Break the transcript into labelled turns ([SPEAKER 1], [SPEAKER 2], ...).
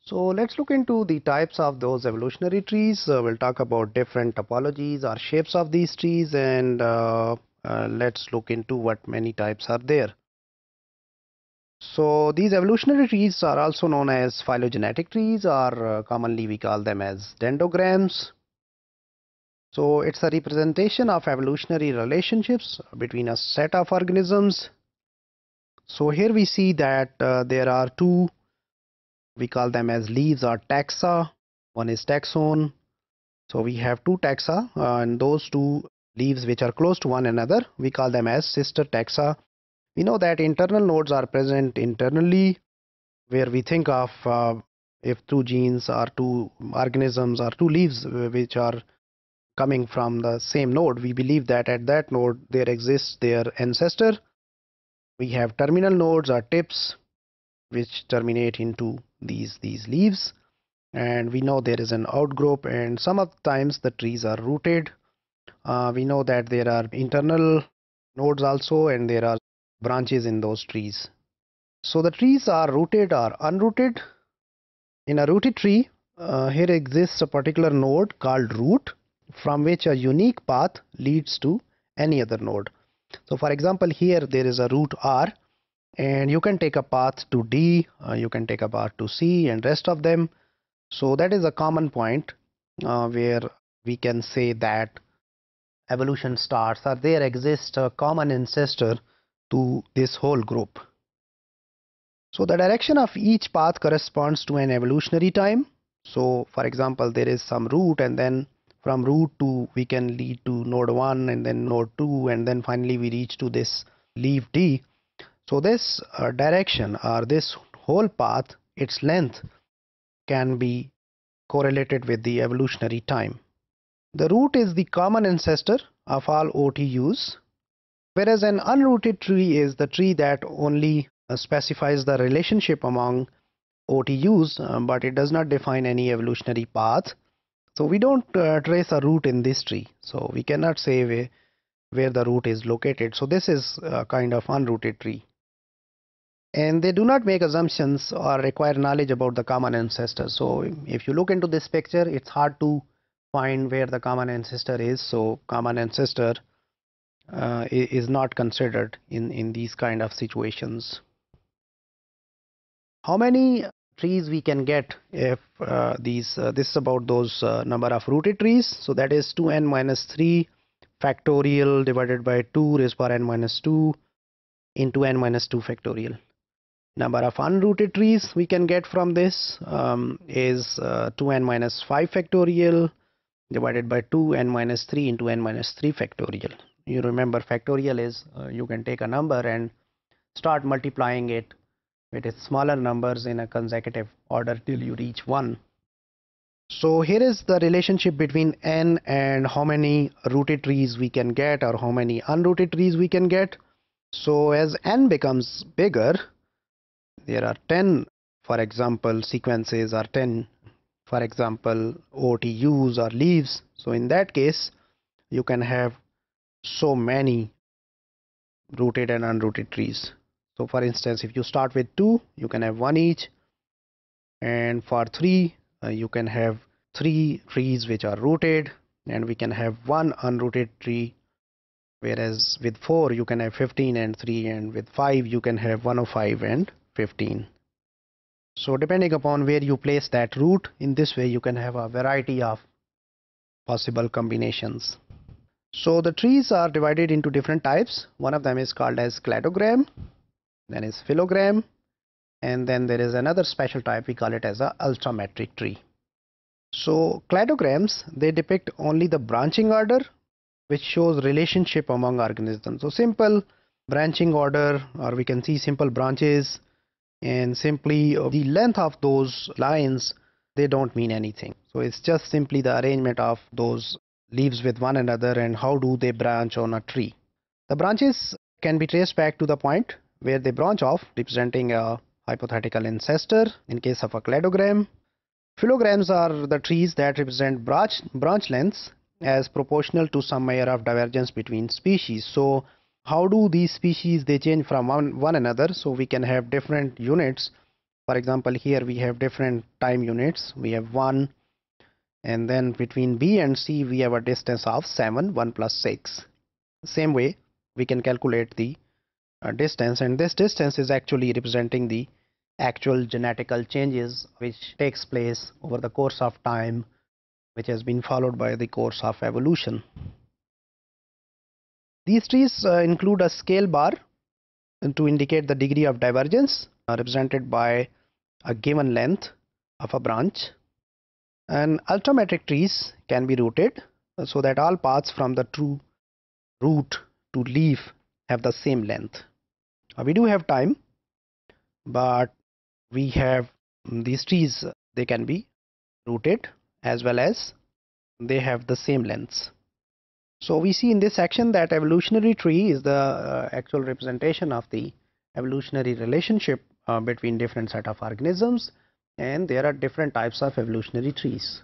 [SPEAKER 1] So let's look into the types of those evolutionary trees. We'll talk about different topologies or shapes of these trees, and let's look into what many types are there. So these evolutionary trees are also known as phylogenetic trees, or commonly we call them as dendrograms. So it's a representation of evolutionary relationships between a set of organisms. So here we see that there are two, we call them as leaves or taxa. One is taxon. So we have two taxa, and those two leaves which are close to one another, we call them as sister taxa. We know that internal nodes are present internally, where we think of if two genes or two organisms or two leaves which are coming from the same node, we believe that at that node there exists their ancestor. We have terminal nodes or tips which terminate into these leaves, and we know there is an outgrowth, and some of the times the trees are rooted. We know that there are internal nodes also, and there are branches in those trees. So the trees are rooted or unrooted. In a rooted tree, here exists a particular node called root, from which a unique path leads to any other node. So for example, here there is a root R, and you can take a path to D, you can take a path to C, and rest of them. So that is a common point where we can say that evolution starts, or there exists a common ancestor to this whole group. So the direction of each path corresponds to an evolutionary time. So for example, there is some root, and then from root to we can lead to node 1, and then node 2, and then finally we reach to this leaf D. So this direction, or this whole path, its length can be correlated with the evolutionary time. The root is the common ancestor of all OTUs, whereas an unrooted tree is the tree that only specifies the relationship among OTUs, but it does not define any evolutionary path. So we don't trace a root in this tree, so we cannot say where the root is located. So this is a kind of unrooted tree. And they do not make assumptions or require knowledge about the common ancestor. So if you look into this picture, it's hard to find where the common ancestor is. So common ancestor is not considered in these kind of situations. How many trees we can get if this is about those number of rooted trees? So that is 2n minus 3 factorial divided by 2 raised power n minus 2 into n minus 2 factorial. Number of unrooted trees we can get from this is 2n minus 5 factorial divided by 2n minus 3 into n minus 3 factorial. You remember factorial is you can take a number and start multiplying it with its smaller numbers in a consecutive order till you reach 1. So here is the relationship between n and how many rooted trees we can get or how many unrooted trees we can get. So as n becomes bigger, there are 10, for example, sequences, or 10, for example, OTUs or leaves. So in that case, you can have so many rooted and unrooted trees. So for instance, if you start with 2, you can have 1 each, and for 3, you can have 3 trees which are rooted, and we can have 1 unrooted tree, whereas with 4 you can have 15 and 3, and with 5 you can have 105 and 15. So depending upon where you place that root, in this way you can have a variety of possible combinations. So the trees are divided into different types. One of them is called as cladogram, then is phylogram, and then there is another special type, we call it as a ultrametric tree. So cladograms, they depict only the branching order, which shows relationship among organisms. So simple branching order, or we can see simple branches, and simply the length of those lines, they don't mean anything. So it's just simply the arrangement of those leaves with one another and how do they branch on a tree. The branches can be traced back to the point where they branch off, representing a hypothetical ancestor in case of a cladogram. Phylograms are the trees that represent branch lengths as proportional to some measure of divergence between species. So how do these species they change from one another? So we can have different units For example, here we have different time units. We have 1, and then between B and C we have a distance of 7, 1 plus 6. Same way we can calculate the distance, and this distance is actually representing the actual genetical changes which takes place over the course of time, which has been followed by the course of evolution. These trees include a scale bar to indicate the degree of divergence represented by a given length of a branch. And ultrametric trees can be rooted so that all paths from the true root to leaf have the same length. We do have time, but we have these trees, they can be rooted as well as they have the same lengths. So we see in this section that evolutionary tree is the actual representation of the evolutionary relationship between different set of organisms, and there are different types of evolutionary trees.